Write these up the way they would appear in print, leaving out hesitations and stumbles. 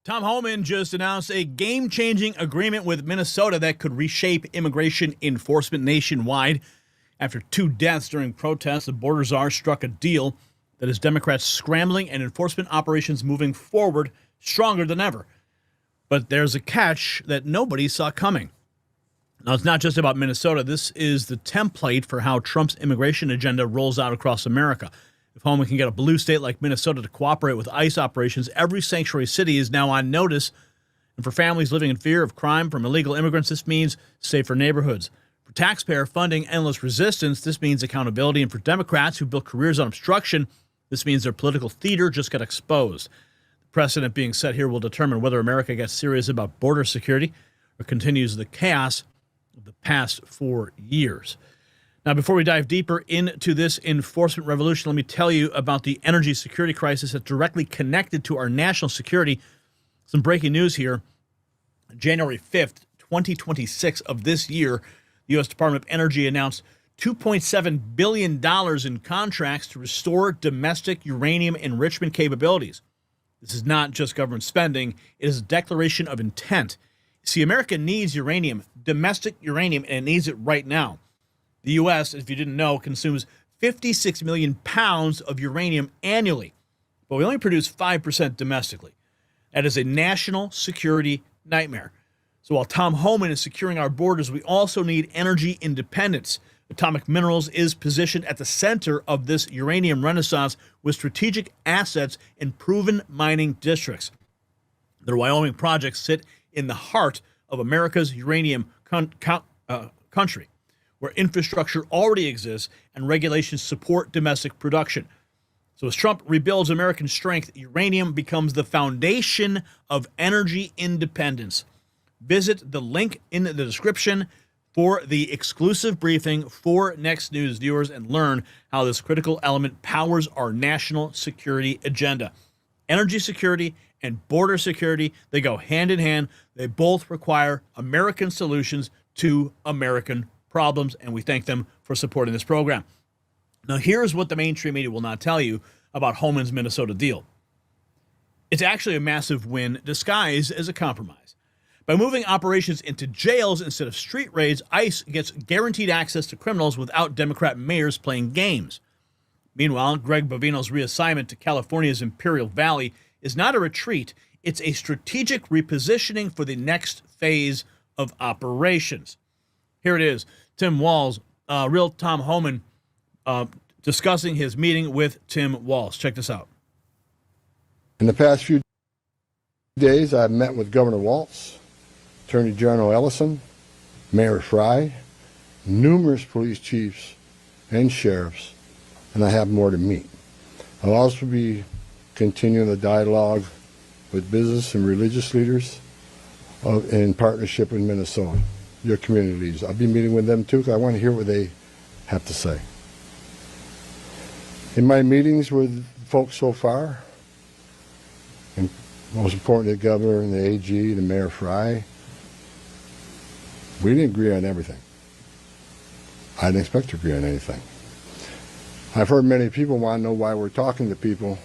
Tom Homan just announced a game-changing agreement with Minnesota that could reshape immigration enforcement nationwide. After 2 deaths during protests, the Border Czar struck a deal that has Democrats scrambling and enforcement operations moving forward stronger than ever. But there's a catch that nobody saw coming. Now, it's not just about Minnesota. This is the template for how Trump's immigration agenda rolls out across America. If Homan can get a blue state like Minnesota to cooperate with ICE operations, every sanctuary city is now on notice. And for families living in fear of crime from illegal immigrants, this means safer neighborhoods. For taxpayer funding endless resistance, this means accountability. And for Democrats who built careers on obstruction, this means their political theater just got exposed. The precedent being set here will determine whether America gets serious about border security or continues the chaos of the past 4 years. Now, before we dive deeper into this enforcement revolution, let me tell you about the energy security crisis that's directly connected to our national security. Some breaking news here. January 5th, 2026 of this year, the U.S. Department of Energy announced $2.7 billion in contracts to restore domestic uranium enrichment capabilities. This is not just government spending. It is a declaration of intent. See, America needs uranium, domestic uranium, and it needs it right now. The U.S., if you didn't know, consumes 56 million pounds of uranium annually, but we only produce 5% domestically. That is a national security nightmare. So while Tom Homan is securing our borders, we also need energy independence. Atomic Minerals is positioned at the center of this uranium renaissance with strategic assets in proven mining districts. Their Wyoming projects sit in the heart of America's uranium country, where infrastructure already exists and regulations support domestic production. So as Trump rebuilds American strength, uranium becomes the foundation of energy independence. Visit the link in the description for the exclusive briefing for Next News viewers and learn how this critical element powers our national security agenda. Energy security and border security, they go hand in hand. They both require American solutions to American problems, and we thank them for supporting this program. Now, here's what the mainstream media will not tell you about Homan's Minnesota deal. It's actually a massive win disguised as a compromise. By moving operations into jails instead of street raids, ICE gets guaranteed access to criminals without Democrat mayors playing games. Meanwhile, Greg Bovino's reassignment to California's Imperial Valley is not a retreat. It's a strategic repositioning for the next phase of operations. Here it is. Tim Walz, real Tom Homan, discussing his meeting with Tim Walz. Check this out. In the past few days, I've met with Governor Walz, Attorney General Ellison, Mayor Frey, numerous police chiefs and sheriffs, and I have more to meet. I'll also be continuing the dialogue with business and religious leaders in partnership with Minnesota, your community leaders. I'll be meeting with them too because I want to hear what they have to say. In my meetings with folks so far, and most important, the governor and the AG, the Mayor Frey, we didn't agree on everything. I didn't expect to agree on anything. I've heard many people want to know why we're talking to people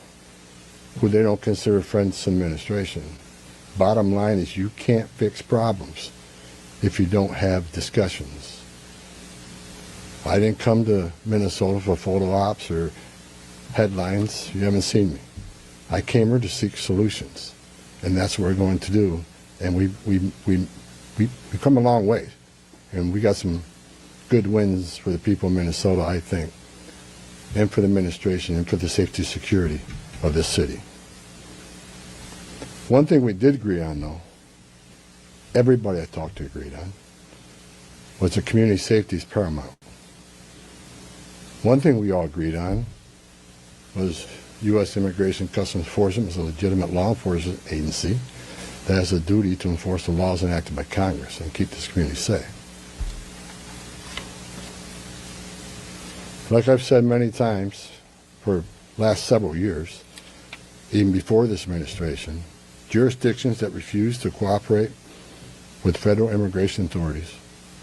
who they don't consider friends in administration. Bottom line is you can't fix problems if you don't have discussions. I didn't come to Minnesota for photo ops or headlines. You haven't seen me. I came here to seek solutions, and that's what we're going to do. And we've come a long way, and we got some good wins for the people of Minnesota, I think, and for the administration and for the safety and security of this city. One thing we did agree on, though, everybody I talked to agreed on, was that community safety is paramount. One thing we all agreed on was U.S. Immigration Customs Enforcement is a legitimate law enforcement agency that has a duty to enforce the laws enacted by Congress and keep this community safe. Like I've said many times for the last several years, even before this administration, jurisdictions that refuse to cooperate with federal immigration authorities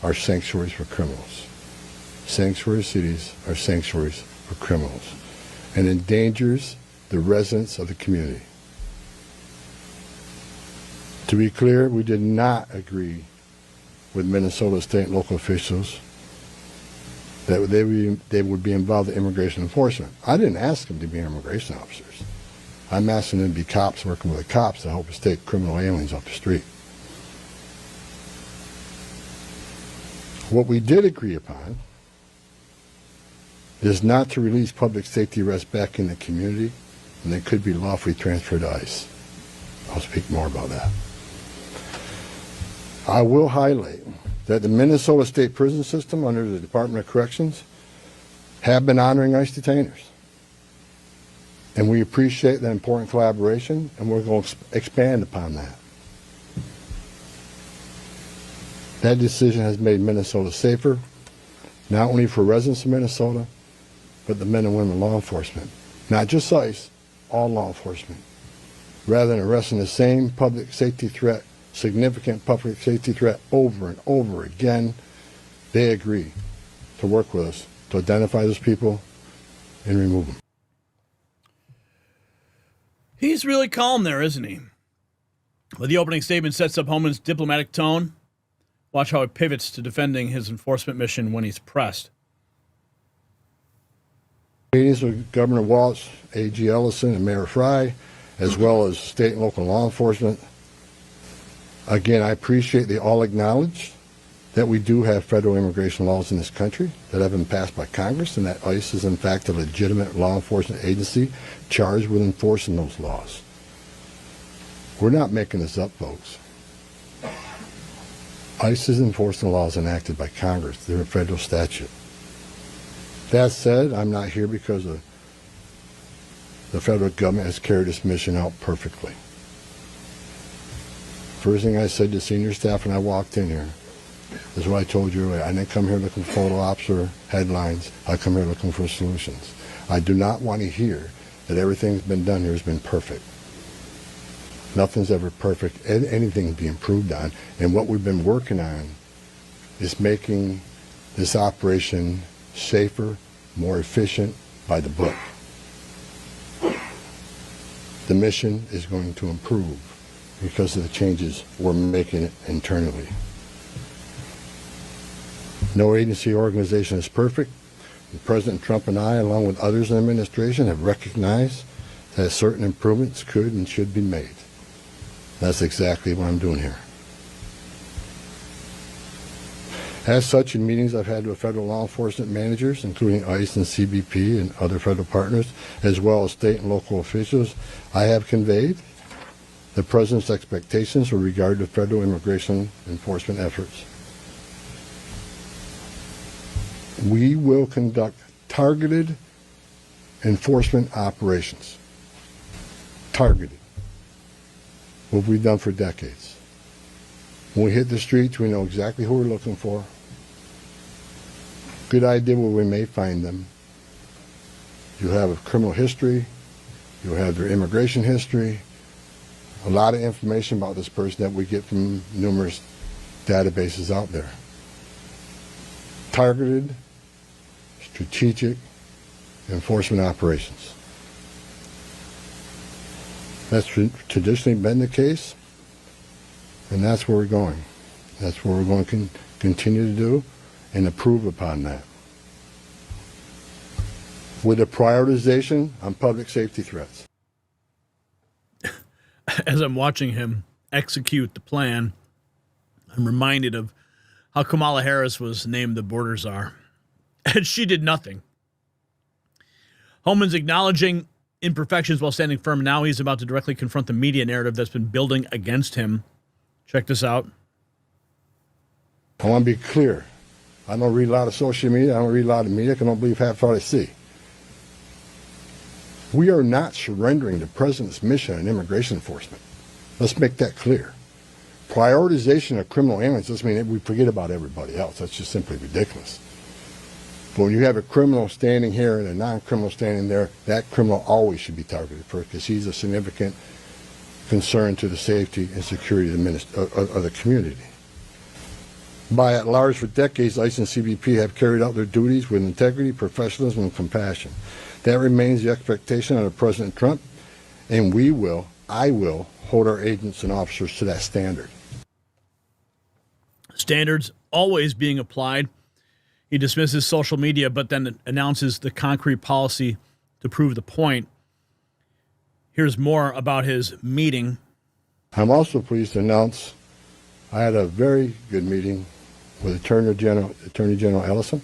are sanctuaries for criminals. Sanctuary cities are sanctuaries for criminals and endangers the residents of the community. To be clear, we did not agree with Minnesota state and local officials that they would be involved in immigration enforcement. I didn't ask them to be immigration officers. I'm asking them to be cops working with the cops to help us take criminal aliens off the street. What we did agree upon is not to release public safety arrests back in the community, and they could be lawfully transferred to ICE. I'll speak more about that. I will highlight that the Minnesota State Prison System under the Department of Corrections have been honoring ICE detainers. And we appreciate that important collaboration, and we're going to expand upon that. That decision has made Minnesota safer, not only for residents of Minnesota, but the men and women of law enforcement. Not just ICE, all law enforcement. Rather than arresting the same public safety threat, significant public safety threat over and over again, they agree to work with us to identify those people and remove them. He's really calm there, isn't he? Well, the opening statement sets up Homan's diplomatic tone. Watch how it pivots to defending his enforcement mission when he's pressed. Meetings with Governor Walz, AG Ellison, and Mayor Frey, as well as state and local law enforcement. Again, I appreciate they all acknowledge that we do have federal immigration laws in this country that have been passed by Congress, and that ICE is in fact a legitimate law enforcement agency charged with enforcing those laws. We're not making this up, folks. ICE is enforcing laws enacted by Congress. They're a federal statute. That said, I'm not here because the federal government has carried this mission out perfectly. First thing I said to senior staff when I walked in here is what I told you earlier. I didn't come here looking for photo ops or headlines. I come here looking for solutions. I do not want to hear that everything that's been done here has been perfect. Nothing's ever perfect. Anything can be improved on. And what we've been working on is making this operation safer, more efficient, by the book. The mission is going to improve because of the changes we're making internally. No agency or organization is perfect. And President Trump and I, along with others in the administration, have recognized that certain improvements could and should be made. That's exactly what I'm doing here. As such, in meetings I've had with federal law enforcement managers, including ICE and CBP and other federal partners, as well as state and local officials, I have conveyed the President's expectations with regard to federal immigration enforcement efforts. We will conduct targeted enforcement operations. Targeted. What we've done for decades. When we hit the streets, we know exactly who we're looking for. Good idea where we may find them. You'll have a criminal history. You'll have their immigration history. A lot of information about this person that we get from numerous databases out there. Targeted, strategic enforcement operations. That's traditionally been the case, and that's where we're going. That's what we're going to continue to do and improve upon that. With a prioritization on public safety threats. As I'm watching him execute the plan, I'm reminded of how Kamala Harris was named the Border Czar, and she did nothing. Homan's acknowledging imperfections while standing firm. Now he's about to directly confront the media narrative that's been building against him. Check this out. I want to be clear. I don't read a lot of social media. I don't read a lot of media. I don't believe half what I see. We are not surrendering the President's mission in immigration enforcement. Let's make that clear. Prioritization of criminal aliens doesn't mean that we forget about everybody else. That's just simply ridiculous. But when you have a criminal standing here and a non-criminal standing there, that criminal always should be targeted first because he's a significant concern to the safety and security of the community. By at large, for decades, ICE and CBP have carried out their duties with integrity, professionalism, and compassion. That remains the expectation of President Trump, and I will hold our agents and officers to that standard. Standards always being applied. He dismisses social media, but then announces the concrete policy to prove the point. Here's more about his meeting. I'm also pleased to announce I had a very good meeting with Attorney General Ellison,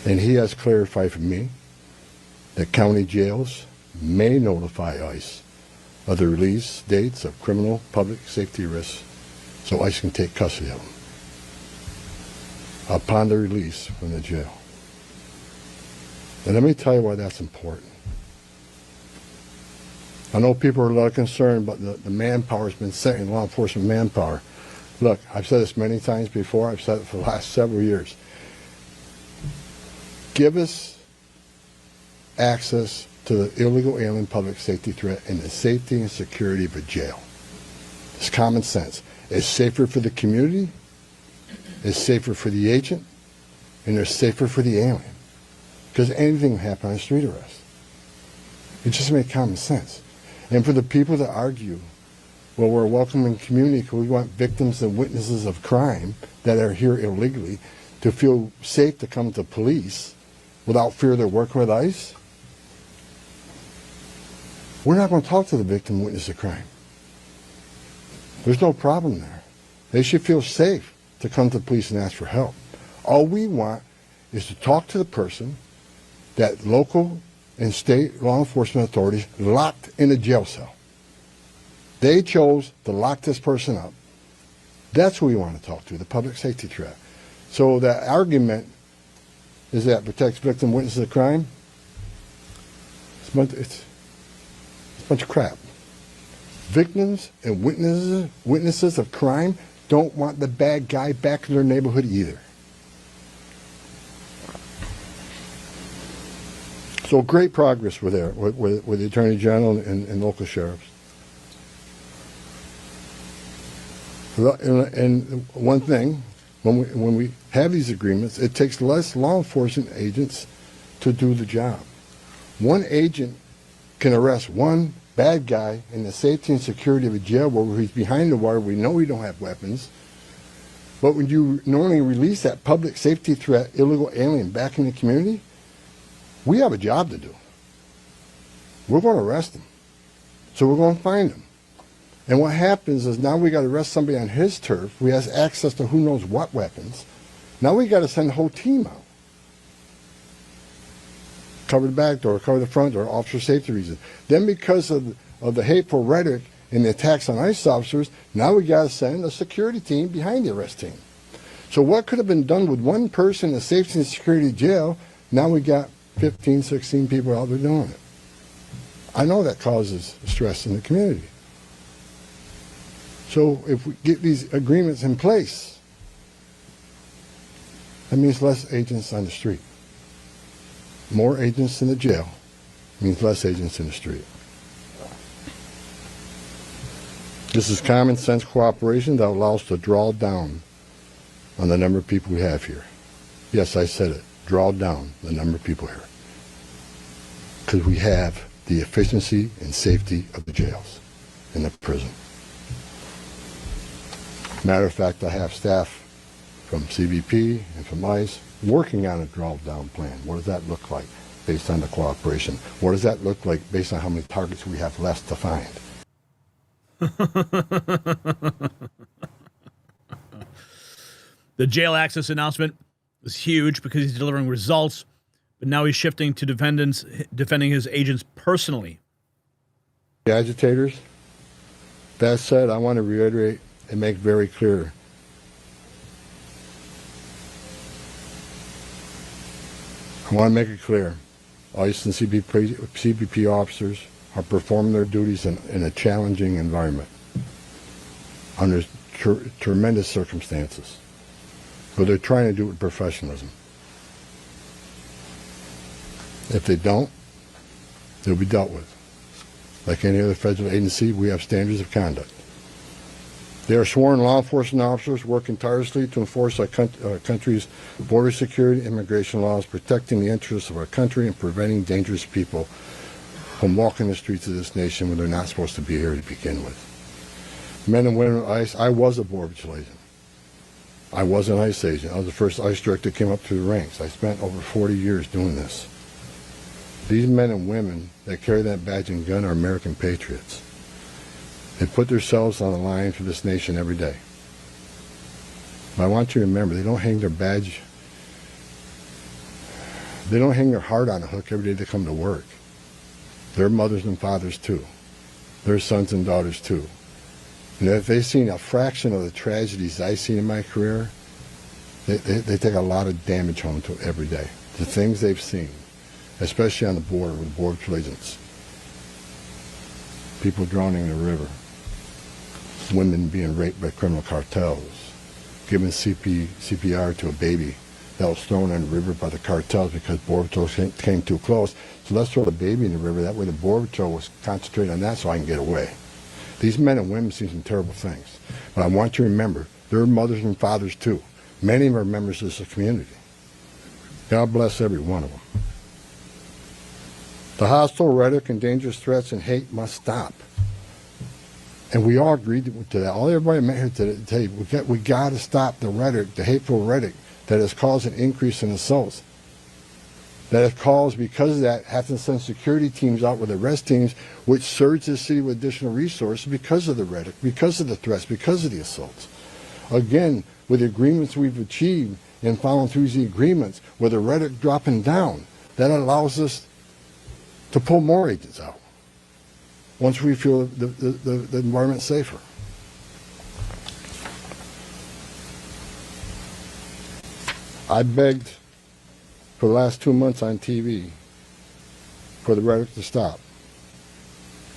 and he has clarified for me that county jails may notify ICE of the release dates of criminal public safety risks so ICE can take custody of them upon the release from the jail. And let me tell you why that's important. I know people are a lot concerned about the manpower has been sent in law enforcement manpower. Look, I've said this many times before. I've said it for the last several years. Give us access to the illegal alien public safety threat and the safety and security of a jail. It's common sense. It's safer for the community, it's safer for the agent, and it's safer for the alien. Because anything can happen on a street arrest. It just makes common sense. And for the people that argue, well, we're a welcoming community because we want victims and witnesses of crime that are here illegally to feel safe to come to police without fear they're working with ICE, we're not going to talk to the victim and witness of crime. There's no problem there. They should feel safe to come to the police and ask for help. All we want is to talk to the person that local and state law enforcement authorities locked in a jail cell. They chose to lock this person up. That's who we want to talk to, the public safety threat. So that argument is that protects victim witnesses of crime. It's a bunch of crap. Victims and witnesses of crime don't want the bad guy back in their neighborhood either. So great progress with the Attorney General and local sheriffs. And one thing, when we have these agreements, it takes less law enforcement agents to do the job. One agent can arrest one bad guy in the safety and security of a jail where he's behind the wire. We know we don't have weapons. But when you normally release that public safety threat, illegal alien back in the community, we have a job to do. We're going to arrest him. So we're going to find him. And what happens is now we got to arrest somebody on his turf. We have access to who knows what weapons. Now we got to send the whole team out. Cover the back door, cover the front door, officer safety reasons. Then because of the hateful rhetoric and the attacks on ICE officers, now we got to send a security team behind the arrest team. So what could have been done with one person in the safety and security jail, now we got 15, 16 people out there doing it. I know that causes stress in the community. So if we get these agreements in place, that means less agents on the street. More agents in the jail means less agents in the street. This is common sense cooperation that allows us to draw down on the number of people we have here. Yes, I said it. Draw down the number of people here. Because we have the efficiency and safety of the jails and the prison. Matter of fact, I have staff from CBP and from ICE working on a draw-down plan. What does that look like based on the cooperation? What does that look like based on how many targets we have left to find? The jail access announcement was huge because he's delivering results, but now he's shifting to defending his agents personally. The agitators, that said, I want to reiterate and make very clear. I want to make it clear. ICE and CBP officers are performing their duties in a challenging environment under tremendous circumstances. But they're trying to do it with professionalism. If they don't, they'll be dealt with. Like any other federal agency, we have standards of conduct. They are sworn law enforcement officers working tirelessly to enforce our country's border security and immigration laws, protecting the interests of our country and preventing dangerous people from walking the streets of this nation when they're not supposed to be here to begin with. Men and women of ICE, I was a Border Patrol agent. I was an ICE agent. I was the first ICE director that came up through the ranks. I spent over 40 years doing this. These men and women that carry that badge and gun are American patriots. They put themselves on the line for this nation every day. But I want you to remember, they don't hang their badge, they don't hang their heart on a hook every day they come to work. They're mothers and fathers too. They're sons and daughters too. And if they've seen a fraction of the tragedies I've seen in my career, they take a lot of damage home to every day. The things they've seen, especially on the border with Border Patrol agents. People drowning in the river, women being raped by criminal cartels, giving CPR to a baby that was thrown in the river by the cartels because Border Patrol came too close. So let's throw the baby in the river. That way the Border Patrol was concentrating on that so I can get away. These men and women see some terrible things. But I want you to remember, they're mothers and fathers too. Many of them are members of this community. God bless every one of them. The hostile rhetoric and dangerous threats and hate must stop. And we all agreed to that. All everybody met here today to tell you, we got to stop the rhetoric, the hateful rhetoric that has caused an increase in assaults. That has caused, because of that, having to send security teams out with arrest teams, which surge the city with additional resources because of the rhetoric, because of the threats, because of the assaults. Again, with the agreements we've achieved and following through the agreements, with the rhetoric dropping down, that allows us to pull more agents out once we feel the environment safer. I begged for the last 2 months on TV for the rhetoric to stop.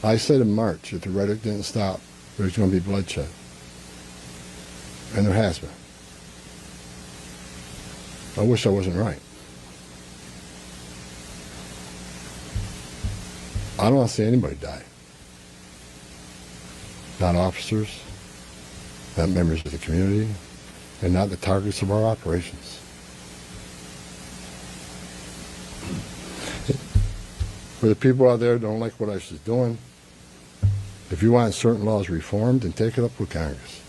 I said in March, if the rhetoric didn't stop, there's going to be bloodshed. And there has been. I wish I wasn't right. I don't want to see anybody die. Not officers, not members of the community, and not the targets of our operations. For the people out there that don't like what ICE is doing, if you want certain laws reformed, then take it up with Congress.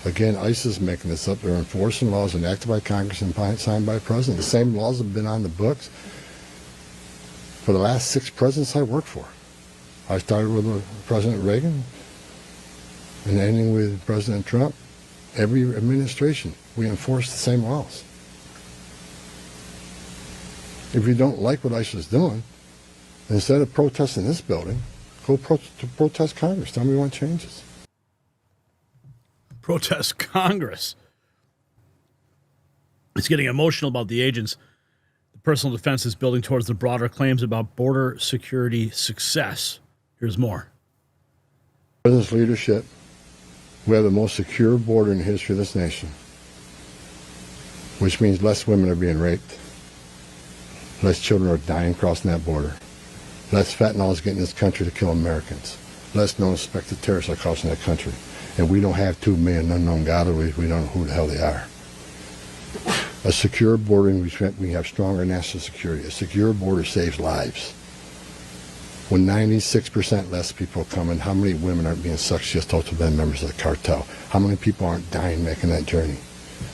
Again, ICE is making this up. They're enforcing laws enacted by Congress and signed by the President. The same laws have been on the books for the last 6 presidents I worked for. I started with President Reagan and ending with President Trump. Every administration, we enforce the same laws. If you don't like what ICE is doing, instead of protesting this building, go protest Congress. Tell me what changes. Protest Congress. It's getting emotional about the agents. The personal defense is building towards the broader claims about border security success. Here's more. President's leadership, we have the most secure border in the history of this nation, which means less women are being raped, less children are dying crossing that border, less fentanyl is getting in this country to kill Americans, less known suspected terrorists are crossing that country. And we don't have 2 million unknown gotaways. We don't know who the hell they are. A secure border, we have stronger national security. A secure border saves lives. When 96% less people are coming, how many women aren't being sexually assaulted by members of the cartel? How many people aren't dying making that journey?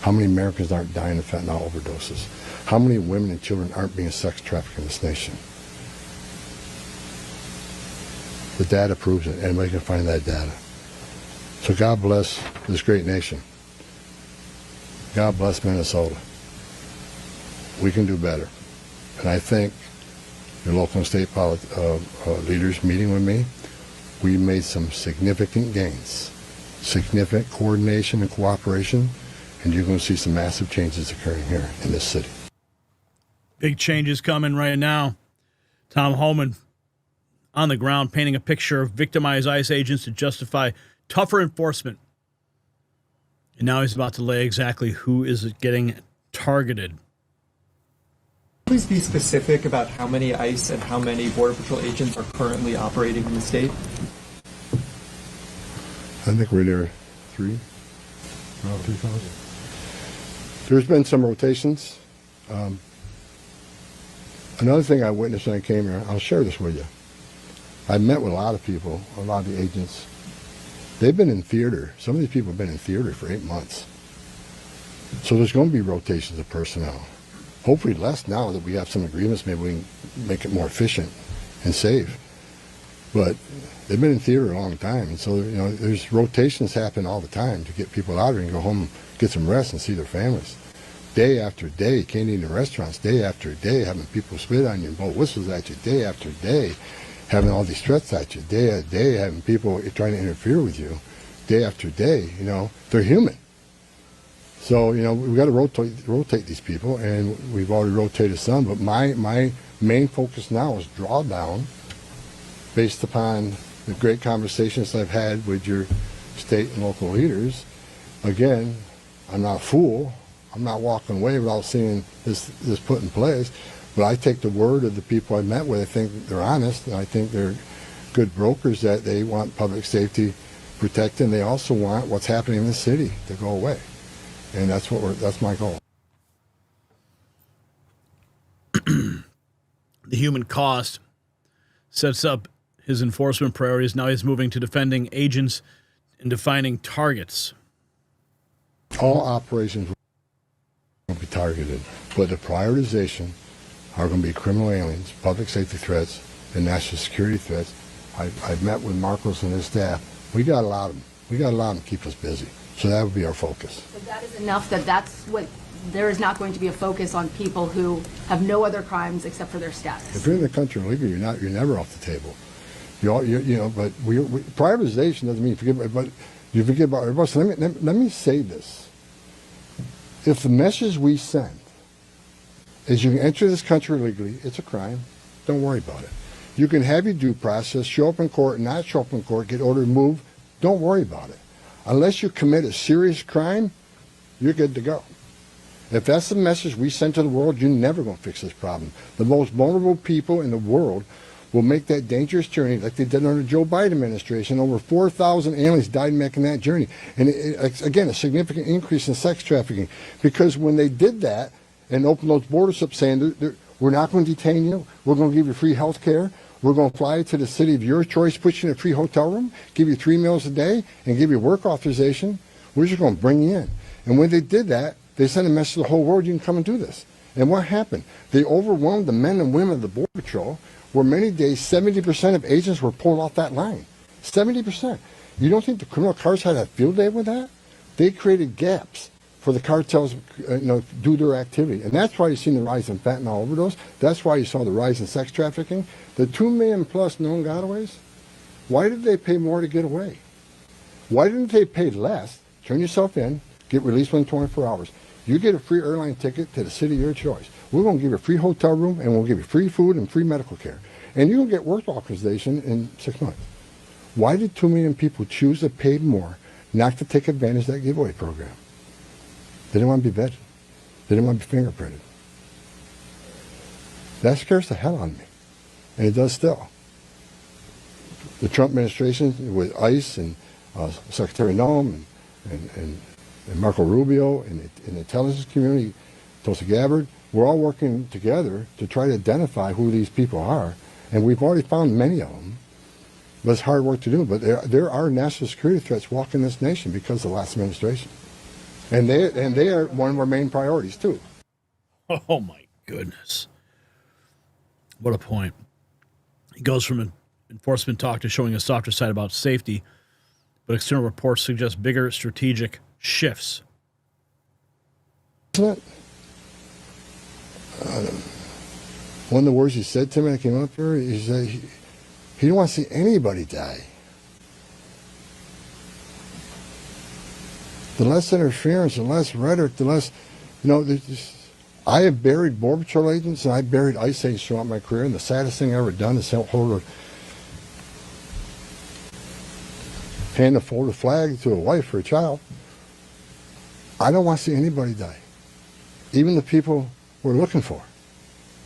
How many Americans aren't dying of fentanyl overdoses? How many women and children aren't being sex trafficked in this nation? The data proves it. Anybody can find that data. So God bless this great nation. God bless Minnesota. We can do better. And I think your local and state leaders meeting with me, we made some significant gains, significant coordination and cooperation, and you're going to see some massive changes occurring here in this city. Big changes coming right now. Tom Homan on the ground painting a picture of victimized ICE agents to justify tougher enforcement. And now he's about to lay exactly who is getting targeted. Please be specific about how many ICE and how many Border Patrol agents are currently operating in the state. I think we're near 3,000. There's been some rotations. Another thing I witnessed when I came here, I'll share this with you. I've met with a lot of people, a lot of the agents. They've been in theater. Some of these people have been in theater for 8 months. So there's going to be rotations of personnel. Hopefully less now that we have some agreements. Maybe we can make it more efficient and safe. But they've been in theater a long time, and so there's rotations happen all the time to get people out here and go home, get some rest, and see their families. Day after day, can't eat in restaurants. Day after day, having people spit on you and blow whistles at you. Day after day, having all these threats at you. Day after day, having people trying to interfere with you. Day after day, they're human. So we've got to rotate these people, and we've already rotated some. But my main focus now is drawdown, based upon the great conversations I've had with your state and local leaders. Again, I'm not a fool. I'm not walking away without seeing this put in place. But I take the word of the people I met with. I think they're honest, and I think they're good brokers, that they want public safety protected, and they also want what's happening in the city to go away. And that's my goal. The human cost sets up his enforcement priorities. Now he's moving to defending agents and defining targets. All operations will be targeted, but the prioritization are going to be criminal aliens, public safety threats, and national security threats. I've met with Marcos and his staff. We got a lot of them. We got a lot of them to keep us busy. So that would be our focus. So that is enough that's what, there is not going to be a focus on people who have no other crimes except for their status. If you're in the country illegally, you're never off the table. But privatization doesn't mean you forget about everybody. So let me say this. If the message we send is you can enter this country illegally, it's a crime, don't worry about it. You can have your due process, show up in court, not show up in court, get ordered removed, don't worry about it. Unless you commit a serious crime, you're good to go. If that's the message we send to the world, you're never going to fix this problem. The most vulnerable people in the world will make that dangerous journey like they did under the Joe Biden administration. Over 4,000 aliens died making that journey. And again, a significant increase in sex trafficking. Because when they did that and opened those borders up saying, we're not going to detain you, we're going to give you free health care, we're going to fly you to the city of your choice, put you in a free hotel room, give you 3 meals a day, and give you work authorization, we're just going to bring you in. And when they did that, they sent a message to the whole world, you can come and do this. And what happened? They overwhelmed the men and women of the Border Patrol, where many days 70% of agents were pulled off that line. 70%. You don't think the criminal cartels had a field day with that? They created gaps for the cartels do their activity. And that's why you've seen the rise in fentanyl overdose. That's why you saw the rise in sex trafficking. The 2 million plus known gotaways, why did they pay more to get away? Why didn't they pay less? Turn yourself in, get released within 24 hours. You get a free airline ticket to the city of your choice. We're going to give you a free hotel room, and we'll give you free food and free medical care. And you're going to get work authorization in 6 months. Why did 2 million people choose to pay more not to take advantage of that giveaway program? They didn't want to be vetted. They didn't want to be fingerprinted. That scares the hell out of me. And it does still. The Trump administration with ICE and Secretary Noem and Marco Rubio and the intelligence community, Tulsi Gabbard, we're all working together to try to identify who these people are. And we've already found many of them. But it's hard work to do. But there are national security threats walking this nation because of the last administration. And they are one of our main priorities, too. Oh, my goodness. What a point. He goes from an enforcement talk to showing a softer side about safety, but external reports suggest bigger strategic shifts. Isn't it? One of the words he said to me when I came up here, he said he didn't want to see anybody die. The less interference, the less rhetoric, the less, I have buried Border Patrol agents and I buried ICE agents throughout my career, and the saddest thing I've ever done is hold hand a folded flag to a wife or a child. I don't want to see anybody die, even the people we're looking for.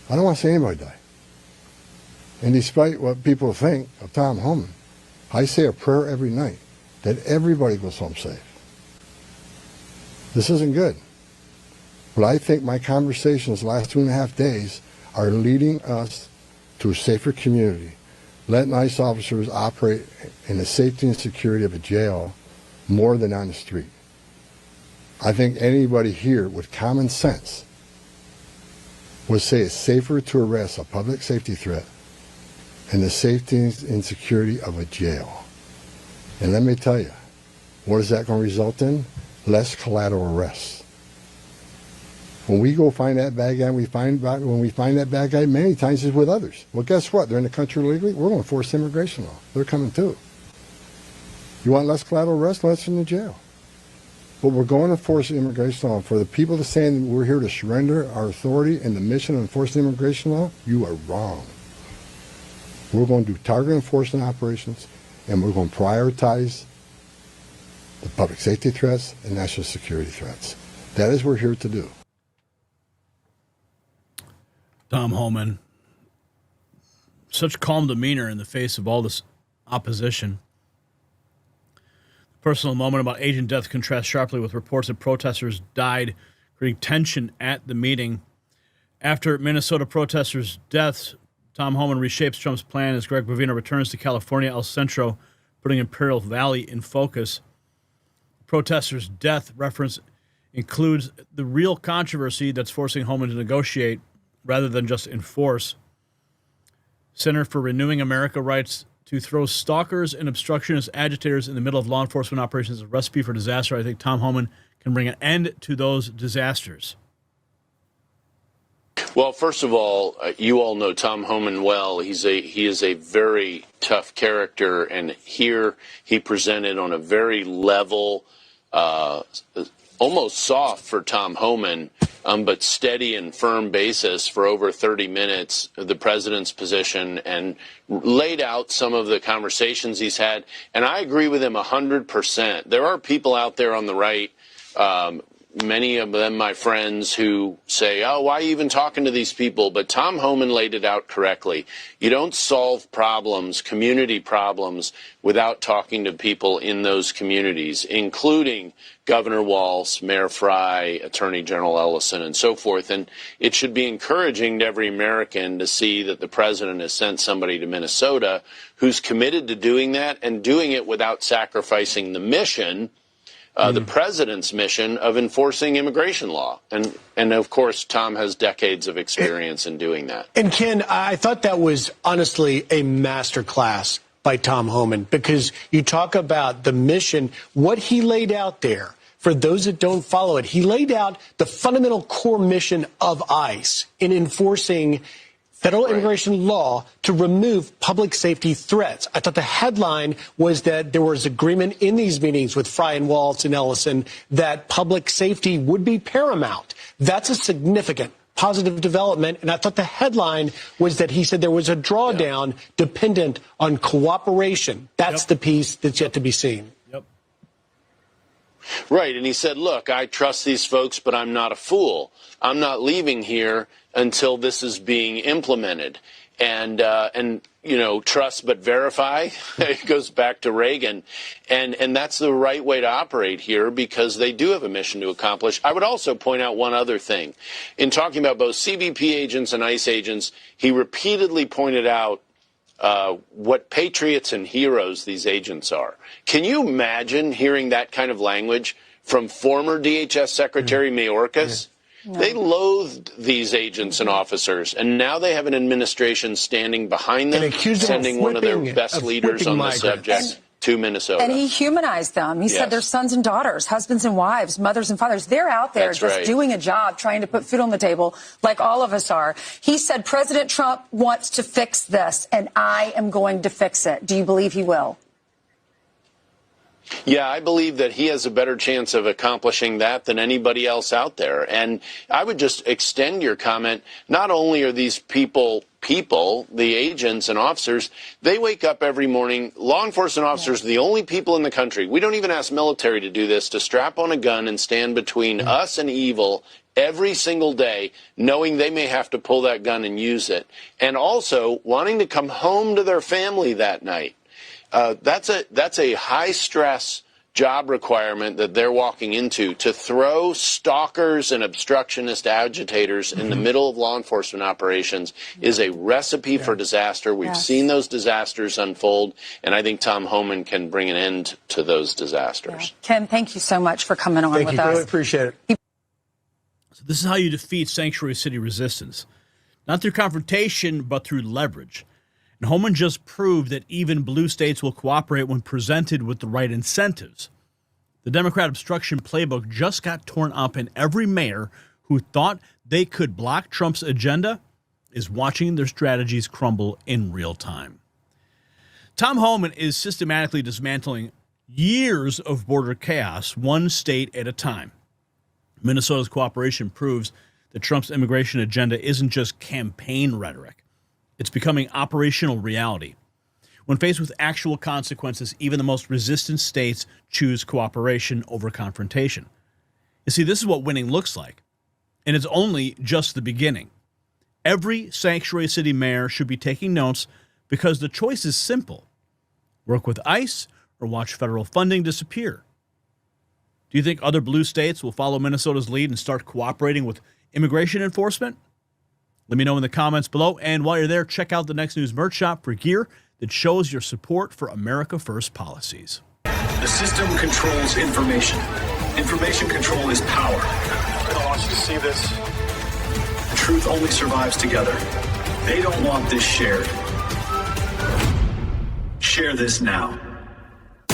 I don't want to see anybody die. And despite what people think of Tom Homan, I say a prayer every night that everybody goes home safe. This isn't good. But I think my conversations the last 2.5 days are leading us to a safer community, letting ICE officers operate in the safety and security of a jail more than on the street. I think anybody here with common sense would say it's safer to arrest a public safety threat in the safety and security of a jail. And let me tell you, what is that going to result in? Less collateral arrests. When we go find that bad guy, when we find that bad guy, many times it's with others. Well, guess what? They're in the country illegally. We're going to enforce immigration law. They're coming too. You want less collateral arrest? Let us in the jail. But we're going to enforce immigration law. For the people to say we're here to surrender our authority and the mission of enforcing immigration law, you are wrong. We're going to do target enforcement operations, and we're going to prioritize the public safety threats and national security threats. That is what we're here to do. Tom Homan, such calm demeanor in the face of all this opposition. Personal moment about agent death contrasts sharply with reports that protesters died, creating tension at the meeting. After Minnesota protesters' deaths, Tom Homan reshapes Trump's plan as Greg Bovino returns to California El Centro, putting Imperial Valley in focus. Protesters' death reference includes the real controversy that's forcing Homan to negotiate rather than just enforce. Center for Renewing America writes, to throw stalkers and obstructionist agitators in the middle of law enforcement operations is a recipe for disaster. I think Tom Homan can bring an end to those disasters. Well, first of all, you all know Tom Homan well. He is a very tough character, and here he presented on a very level, almost soft for Tom Homan, but steady and firm basis for over 30 minutes, the president's position, and laid out some of the conversations he's had. And I agree with him 100%. There are people out there on the right, many of them my friends, who say, oh, why are you even talking to these people? But Tom Homan laid it out correctly. You don't solve problems, community problems, without talking to people in those communities, including Governor Walz, Mayor Frey, Attorney General Ellison, and so forth. And it should be encouraging to every American to see that the president has sent somebody to Minnesota who's committed to doing that and doing it without sacrificing the mission, the president's mission of enforcing immigration law. And of course, Tom has decades of experience in doing that. And Ken, I thought that was honestly a masterclass by Tom Homan, because you talk about the mission, what he laid out there. For those that don't follow it, he laid out the fundamental core mission of ICE in enforcing federal immigration law to remove public safety threats. I thought the headline was that there was agreement in these meetings with Frey and Walz and Ellison that public safety would be paramount. That's a significant positive development. And I thought the headline was that he said there was a drawdown dependent on cooperation. That's the piece that's yet to be seen. Right. And he said, look, I trust these folks, but I'm not a fool. I'm not leaving here until this is being implemented. And you know, trust but verify. It goes back to Reagan. And that's the right way to operate here, because they do have a mission to accomplish. I would also point out one other thing. In talking about both CBP agents and ICE agents, he repeatedly pointed out what patriots and heroes these agents are. Can you imagine hearing that kind of language from former DHS Secretary Mayorkas? No. They loathed these agents and officers, and now they have an administration standing behind them, sending one of their best leaders on the subject to Minnesota. And he humanized them. He said they're sons and daughters, husbands and wives, mothers and fathers. They're out there doing a job, trying to put food on the table like all of us are. He said President Trump wants to fix this, and I am going to fix it. Do you believe he will? Yeah, I believe that he has a better chance of accomplishing that than anybody else out there. And I would just extend your comment. Not only are these people, the agents and officers, they wake up every morning. Law enforcement officers are the only people in the country. We don't even ask military to do this, to strap on a gun and stand between us and evil every single day, knowing they may have to pull that gun and use it. And also wanting to come home to their family that night. That's a high stress job requirement that they're walking into to throw stalkers and obstructionist agitators in the middle of law enforcement operations is a recipe for disaster. We've seen those disasters unfold, and I think Tom Homan can bring an end to those disasters. Ken, thank you so much for coming on with us. Really appreciate it. So this is how you defeat sanctuary city resistance. Not through confrontation, but through leverage. And Homan just proved that even blue states will cooperate when presented with the right incentives. The Democrat obstruction playbook just got torn up, and every mayor who thought they could block Trump's agenda is watching their strategies crumble in real time. Tom Homan is systematically dismantling years of border chaos, one state at a time. Minnesota's cooperation proves that Trump's immigration agenda isn't just campaign rhetoric. It's becoming operational reality. When faced with actual consequences, even the most resistant states choose cooperation over confrontation. You see, this is what winning looks like. And it's only just the beginning. Every sanctuary city mayor should be taking notes because the choice is simple. Work with ICE or watch federal funding disappear. Do you think other blue states will follow Minnesota's lead and start cooperating with immigration enforcement? Let me know in the comments below. And while you're there, check out the Next News merch shop for gear that shows your support for America First policies. The system controls information. Information control is power. I want you to see this. The truth only survives together. They don't want this shared. Share this now.